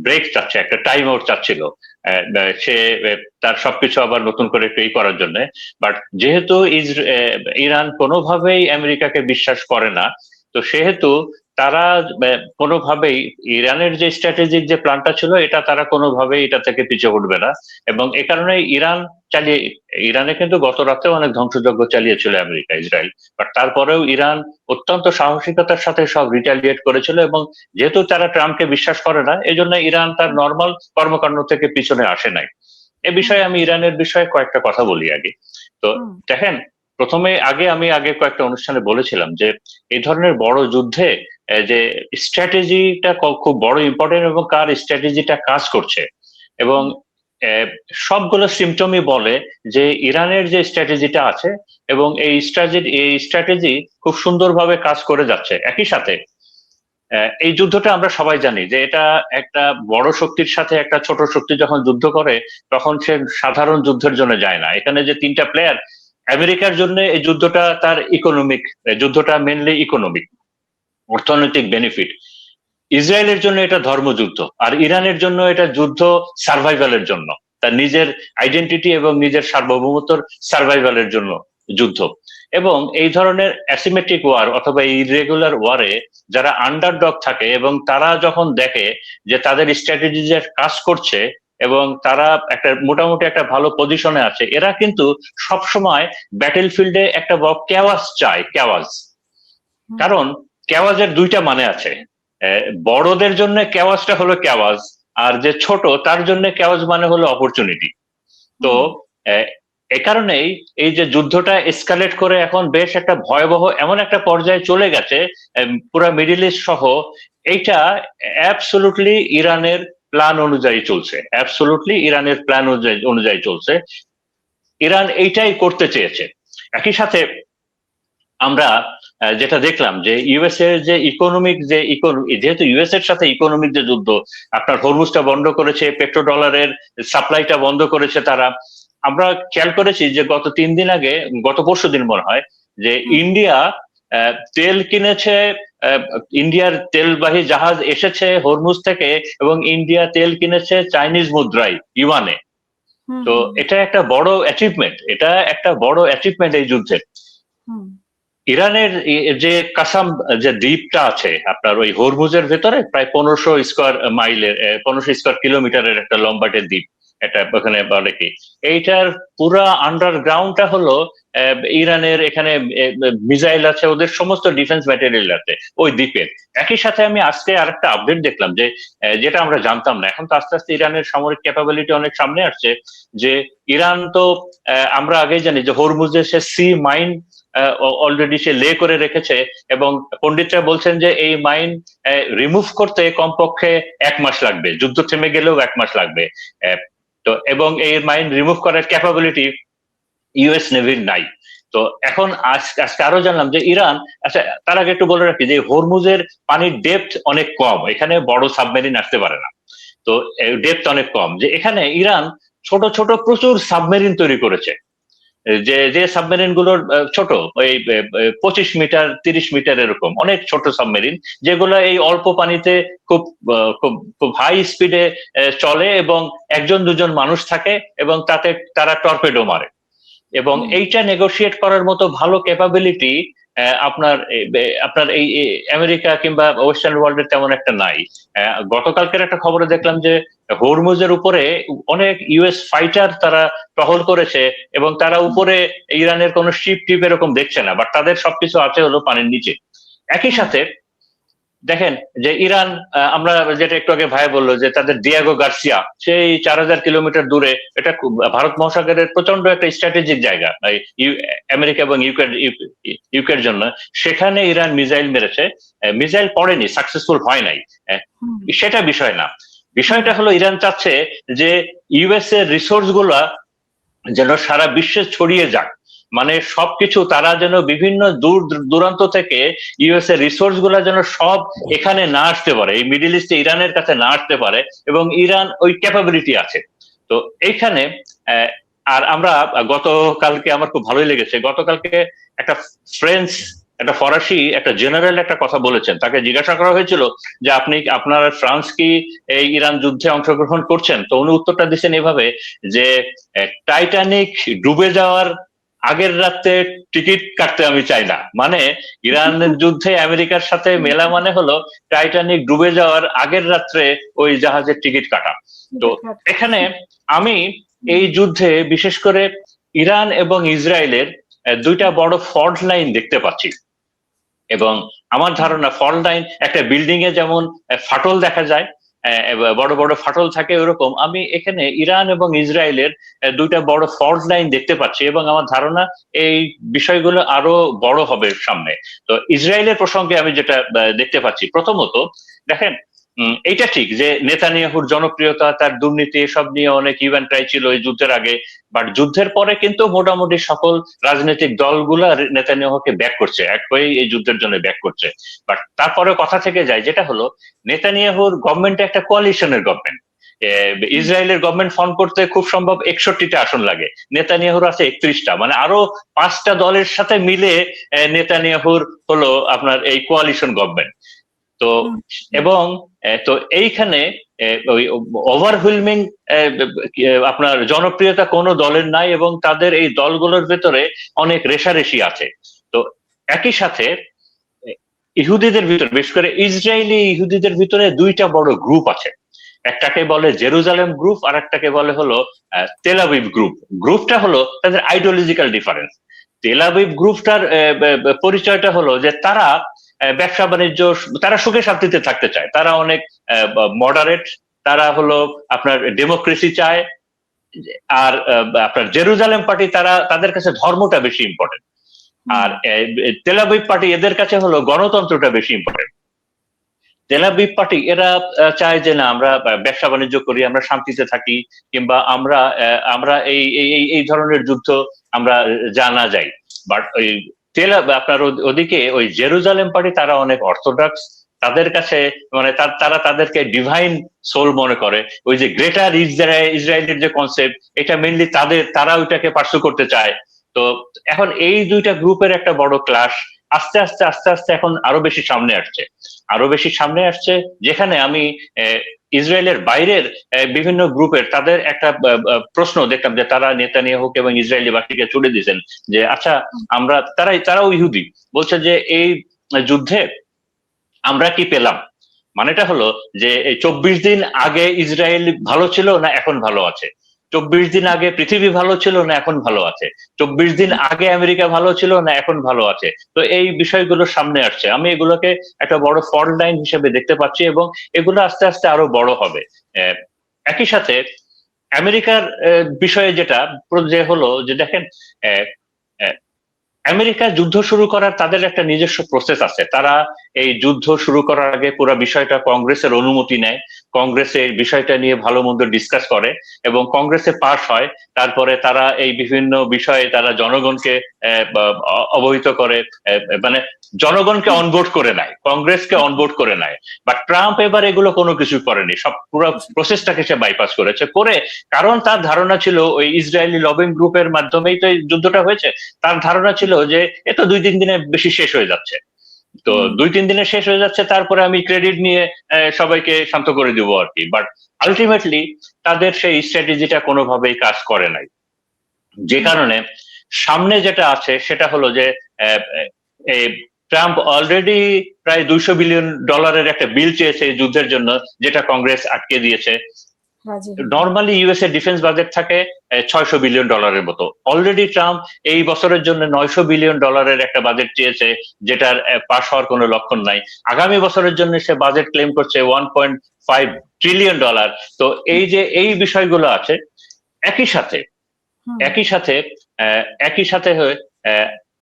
Break চাচ্ছে, একটা time out চাচ্ছিল। সে তার সবকিছু আবার নতুন করে একটু করার জন্য। বাট যেহেতু ইরান কোনোভাবেই আমেরিকাকে বিশ্বাস করে না, তো সেহেতু তারা কোনোভাবেই ইরানের যে স্ট্র্যাটেজিক যে প্ল্যানটা ছিল এটা তারা কোনোভাবেই এটা থেকে পিছিয়ে উঠবে না। এবং এ কারণে চালিয়ে ইরানে কিন্তু গত রাতেও অনেক ধ্বংসযজ্ঞ চালিয়েছিল আমেরিকা, ইসরায়েল। বাট তারপরেও ইরান অত্যন্ত সাহসিকতার সাথে সব রিটালিয়েট করেছিল। এবং যেহেতু তারা ট্রাম্পকে বিশ্বাস করে না, এই জন্য ইরান তার নর্মাল কর্মকাণ্ড থেকে পিছনে আসে নাই। এ হুম। বিষয়ে আমি ইরানের বিষয়ে কয়েকটা কথা বলি আগে। তো হুম। দেখেন, প্রথমে আমি আগে কয়েকটা অনুষ্ঠানে বলেছিলাম যে এই ধরনের বড় যুদ্ধে যে স্ট্র্যাটেজিটা খুব বড় ইম্পর্টেন্ট, এবং কার স্ট্র্যাটেজিটা কাজ করছে। এবং হুম। আহ, সবগুলো সিমটমই বলে যে ইরানের যে স্ট্র্যাটেজিটা আছে, এবং এই স্ট্র্যাটেজি খুব সুন্দরভাবে কাজ করে যাচ্ছে। একই সাথে এই যুদ্ধটা আমরা সবাই জানি যে এটা একটা বড় শক্তির সাথে একটা ছোট শক্তি যখন যুদ্ধ করে, তখন সে সাধারণ যুদ্ধের জন্য যায় না। এখানে যে তিনটা প্লেয়ার, আমেরিকার জন্য এই যুদ্ধটা তার ইকোনমিক, যুদ্ধটা মেনলি ইকোনমিক, অর্থনৈতিক বেনিফিট। ইসরায়েলের জন্য এটা ধর্মযুদ্ধ, আর ইরানের জন্য এটা যুদ্ধ সার্ভাইভালের জন্য, তার নিজের আইডেন্টিটি এবং নিজের সার্বভৌমত্বর সার্ভাইভালের জন্য যুদ্ধ। এবং এই ধরনের অ্যাসিমেট্রিক ওয়ার অথবা ইরেগুলার ওয়ারে যারা আন্ডারডগ থাকে এবং তারা যখন দেখে যে তাদের স্ট্র্যাটেজি যে কাজ করছে এবং তারা একটা মোটামুটি একটা ভালো পজিশনে আছে, এরা কিন্তু সবসময় ব্যাটেল ফিল্ডে একটা কেওয়াস চায়, কেওয়াস। হুম। কারণ কেওয়াজের দুইটা মানে আছে। বড়দের জন্য কেওয়াজটা হলো কেওয়াজ, আর যে ছোট তার জন্য কেওয়াজ মানে হলো অপরচুনিটি। তো হুম। আহ, এ কারণেই এই যে যুদ্ধটা এসকালেট করে এখন বেশ একটা ভয়াবহ এমন একটা পর্যায়ে চলে গেছে, পুরা মিডিল ইস্ট সহ। এইটা অ্যাবসলুটলি ইরানের প্ল্যান অনুযায়ী চলছে, অ্যাবসলুটলি ইরানের প্ল্যান অনুযায়ী চলছে। ইরান এইটাই করতে চেয়েছে। একই সাথে আমরা যেটা দেখলাম যে ইউএস এর যে ইকোনমিক যে ইকোনমি, যেহেতু ইউএস এর সাথে ইকোনমিক যে যুদ্ধ, আপনার হরমুজটা বন্ধ করেছে, পেট্রো ডলারের সাপ্লাইটা বন্ধ করেছে তারা। আমরা খেয়াল করেছি যে গত 3 দিন আগে, গত পরশুদিন মনে হয়, যে হুম। ইন্ডিয়া তেল কিনেছে। আহ, ইন্ডিয়ার তেলবাহী জাহাজ এসেছে হরমুজ থেকে, এবং ইন্ডিয়া তেল কিনেছে চাইনিজ মুদ্রায়, ইউয়ানে। হুম। তো হুম। এটা একটা বড় অ্যাচিভমেন্ট, এটা একটা বড় অ্যাচিভমেন্ট এই যুদ্ধে। হুম। ইরানের যে কাসাম যে দ্বীপটা আছে আপনার ওই হরমুজের ভেতরে, প্রায় 1500 স্কোয়ার মাইলের, 1500 স্কোয়ার কিলোমিটারের একটা লম্বাটে দ্বীপ। এটা ওখানে বলে কি, এইটার পুরা আন্ডারগ্রাউন্ডটা হলো ইরানের। এখানে মিসাইল আছে, ওদের সমস্ত ডিফেন্স ম্যাটেরিয়াল আছে ওই দ্বীপের। একই সাথে আমি আজকে আরেকটা আপডেট দেখলাম যে যেটা আমরা জানতাম না, এখন তো আস্তে আস্তে ইরানের সামরিক ক্যাপাবিলিটি অনেক সামনে আসছে। যে ইরান তো আমরা আগেই জানি যে হরমুজে সে সি মাইন অলরেডি সে লে করে রেখেছে। এবং পণ্ডিতরা বলছেন যে এই মাইন রিমুভ করতে কমপক্ষে 1 মাস লাগবে, যুদ্ধ থেমে গেলেও 1 মাস লাগবে। আহ, তো এবং এই মাইন রিমুভ করার ক্যাপাবিলিটি ইউএস নেভির নাই। তো এখন আজকে আরো জানলাম যে ইরান, আচ্ছা তার আগে একটু বলে রাখি যে হরমুজের পানির ডেপথ অনেক কম, এখানে বড় সাবমেরিন আসতে পারে না। তো ডেপথ অনেক কম, যে এখানে ইরান ছোট ছোট প্রচুর সাবমেরিন তৈরি করেছে। যে যে সাবমেরিন গুলোর ছোট, ওই 25 মিটার 30 মিটার এরকম অনেক ছোট সাবমেরিন, যেগুলো এই অল্প পানিতে খুব খুব খুব হাই স্পিডে চলে, এবং একজন দুজন মানুষ থাকে, এবং তাতে তারা টর্পেডো মারে। এবং হুম। এইটা নেগোশিয়েট করার মতো ভালো ক্যাপাবিলিটি আপনার আপনার এই আমেরিকা কিংবা ওয়েস্টার্ন ওয়ার্ল্ডের তেমন একটা নাই। গতকালকের একটা খবরে দেখলাম যে হরমুজের উপরে অনেক ইউএস ফাইটার তারা টহল করেছে, এবং তারা হুম। উপরে ইরানের কোনো শিপ টিপ এরকম দেখছে না, বাট তাদের সবকিছু আছে হলো পানির নিচে। একই হুম। সাথে দেখেন যে ইরান, আমরা যেটা একটু আগে ভাই বললো যে তাদের ডিয়াগো গার্সিয়া সেই 4000 কিলোমিটার দূরে, এটা ভারত মহাসাগরের প্রচন্ড একটা স্ট্র্যাটেজিক জায়গা এই আমেরিকা এবং ইউকের জন্য। সেখানে ইরান মিসাইল মেরেছে, মিসাইল পড়েনি, সাকসেসফুল হয় নাই। আহ, হুম। সেটা বিষয় না। হুম। বিষয়টা হলো ইরান চাচ্ছে যে ইউএস এর রিসোর্স গুলা যেন সারা বিশ্বে ছড়িয়ে যাক। মানে সবকিছু তারা যেন বিভিন্ন দূর দূরান্ত থেকে ইউএস এর রিসোর্স গুলা যেন সব এখানে না আসতে পারে, এই মিডিল ইস্টে ইরানের কাছে না আসতে পারে। এবং ইরান ওই ক্যাপাবিলিটি আছে। তো এইখানে আহ, আর আমরা গতকালকে আমার খুব ভালোই লেগেছে, গতকালকে একটা ফ্রেঞ্চ একটা ফরাসি একটা জেনারেল একটা কথা বলেছেন, তাকে জিজ্ঞাসা করা হয়েছিল যে আপনার ফ্রান্স কি এই ইরান যুদ্ধে অংশগ্রহণ করছেন, তো উনি উত্তরটা দিচ্ছেন এভাবে যে টাইটানিক ডুবে যাওয়ার আগের রাতে টিকিট কাটতে আমি চাই না। মানে ইরানের যুদ্ধে আমেরিকার সাথে মেলা মানে হলো টাইটানিক ডুবে যাওয়ার আগের রাত্রে ওই জাহাজের টিকিট কাটা। তো এখানে আমি এই যুদ্ধে বিশেষ করে ইরান এবং ইসরায়েলের দুইটা বড় ফল্ট লাইন দেখতে পাচ্ছি। এবং আমার ধারণা ফল্ট লাইন, একটা বিল্ডিং এ যেমন ফাটল দেখা যায়, বড় বড় ফাটল থাকে, ওরকম আমি এখানে ইরান এবং ইসরায়েলের দুইটা বড় ফল্ট লাইন দেখতে পাচ্ছি। এবং আমার ধারণা এই বিষয়গুলো আরো বড় হবে সামনে। তো ইসরায়েলের প্রসঙ্গে আমি যেটা দেখতে পাচ্ছি, প্রথমত দেখেন, এইটা ঠিক যে নেতানিয়াহুর জনপ্রিয়তা, তার দুর্নীতি, এসব নিয়ে অনেক ইভেন্ট ট্রাই ছিল এই যুদ্ধের আগে। বাট যুদ্ধের পরে কিন্তু মোটামুটি সকল রাজনৈতিক দলগুলা নেতানিয়াহুকে ব্যাক করছে, এক হয়ে এই যুদ্ধের জন্য ব্যাক করছে। বাট তারপরে কথা থেকে যায় যেটা হলো, নেতানিয়াহুর গভর্নমেন্ট একটা কোয়ালিশনের গভর্নমেন্ট। ইসরায়েলের গভর্নমেন্ট ফর্ম করতে খুব সম্ভব 61টা আসন লাগে, নেতানিয়াহুর আছে 31টা, মানে আরো 5টা দলের সাথে মিলে নেতানিয়াহুর হলো আপনার এই কোয়ালিশন গভর্নমেন্ট। তো এবং তো এইখানে ওই ওভারহুইলমিং আপনার জনপ্রিয়তা কোনো দলের নাই, এবং তাদের এই দলগুলোর ভেতরে অনেক রেষারেষি আছে। তো একই সাথে ইহুদিদের ভিতরে, বিশেষ করে ইসরায়েলি ইহুদিদের ভিতরে দুইটা বড় গ্রুপ আছে। একটাকে বলে জেরুজালেম গ্রুপ, আর একটাকে বলে হলো তেল আবিব গ্রুপ। গ্রুপটা হলো তাদের আইডিওলজিক্যাল ডিফারেন্স। তেল আবিব গ্রুপটার পরিচয়টা হলো যে তারা ব্যবসা বাণিজ্য, তারা সুখে শান্তিতে থাকতে চায়, তারা অনেক মডারেট, তারা হলো আপনার ডেমোক্রেসি চায়। আর আপনার জেরুজালেম পার্টি, তাদের কাছে ধর্মটা বেশি ইম্পর্টেন্ট। আর তেল আবিব পার্টি, এদের কাছে হলো গণতন্ত্রটা বেশি ইম্পর্টেন্ট। তেল আবিব পার্টি এরা চায় যে না, আমরা ব্যবসা বাণিজ্য করি, আমরা শান্তিতে থাকি, কিংবা আমরা আমরা এই এই ধরনের যুদ্ধ আমরা জানা যাই। বাট ওই আপনার ওদিকে ওই জেরুজালেম পার্টি, তারা অনেক অর্থোডক্স, তাদের কাছে মানে তারা তাদেরকে ডিভাইন সোল মনে করে। ওই যে গ্রেটার ইসরায়েলের যে কনসেপ্ট, এটা মেনলি তারা ওইটাকে পার্সু করতে চায়। তো এখন এই দুইটা গ্রুপের একটা বড় ক্লাশ আস্তে আস্তে আস্তে আস্তে এখন আরো বেশি সামনে আসছে, আরো বেশি সামনে আসছে। যেখানে আমি ইসরায়েলের বাইরের বিভিন্ন গ্রুপের তাদের একটা প্রশ্ন দেখলাম যে তারা নেতানিয়াহুকে এবং ইসরায়েলি বাসীকে ছুড়ে দিয়েছেন যে আচ্ছা, তারাও ইহুদি, বলছে যে এই যুদ্ধে আমরা কি পেলাম। মানেটা হলো যে এই 24 দিন আগে ইসরায়েল ভালো ছিল না এখন ভালো আছে, 24 দিন আগে পৃথিবী ভালো ছিল না এখন ভালো আছে, 24 দিন আগে আমেরিকা ভালো ছিল না এখন ভালো আছে। তো এই বিষয়গুলো সামনে আসছে, আমি এগুলোকে একটা বড় ফল্ট লাইন হিসেবে দেখতে পাচ্ছি, এবং এগুলো আস্তে আস্তে আরো বড় হবে। একই সাথে আমেরিকার বিষয়ে যেটা যে হলো যে দেখেন, আমেরিকা যুদ্ধ শুরু করার তাদের একটা নিজস্ব প্রসেস আছে। তারা এই যুদ্ধ শুরু করার আগে পুরো বিষয়টা কংগ্রেসের অনুমতি নেয়, কংগ্রেসে এই বিষয়টা নিয়ে ভালো মন্দ ডিসকাস করে, এবং কংগ্রেসে পাস হয়। তারপরে তারা এই বিভিন্ন বিষয়ে তারা জনগণকে অবহিত করে, মানে জনগণকে অনবোর্ড করে নেয়, কংগ্রেসকে অনবোর্ড করে নেয়। বাট ট্রাম্প এবার এগুলো কোনো কিছু করেনি, সব পুরো প্রসেসটাকে সে বাইপাস করেছে কারণ তার ধারণা ছিল ওই ইসরায়েলি লবিং গ্রুপের মাধ্যমেই তো এই যুদ্ধটা হয়েছে। তার ধারণা ছিল যে এ তো 2-3 দিনে বেশি শেষ হয়ে যাচ্ছে, তো 2-3 দিনে শেষ হয়ে যাচ্ছে, তারপরে আমি ক্রেডিট নিয়ে সবাইকে শান্ত করে দিব আর কি। বাট আলটিমেটলি তাদের সেই স্ট্র্যাটেজিটা কোনোভাবেই কাজ করে নাই, যে কারণে সামনে যেটা আছে সেটা হলো যে ট্রাম্প অলরেডি প্রায় $200 বিলিয়ন একটা বিল চেয়েছে এই যুদ্ধের জন্য, যেটা কংগ্রেস আটকে দিয়েছে। নর্মালি ইউএস এর ডিফেন্স বাজেট থাকে $600 বিলিয়ন মতো। অলরেডি ট্রাম্প এই বছরের জন্য $900 বিলিয়ন একটা বাজেট চেয়েছে, যেটার পাস হওয়ার কোনো লক্ষণ নাই। আগামী বছরের জন্য সে বাজেট ক্লেম করছে $1.5 ট্রিলিয়ন। তো এই যে এই বিষয়গুলো আছে, একই সাথে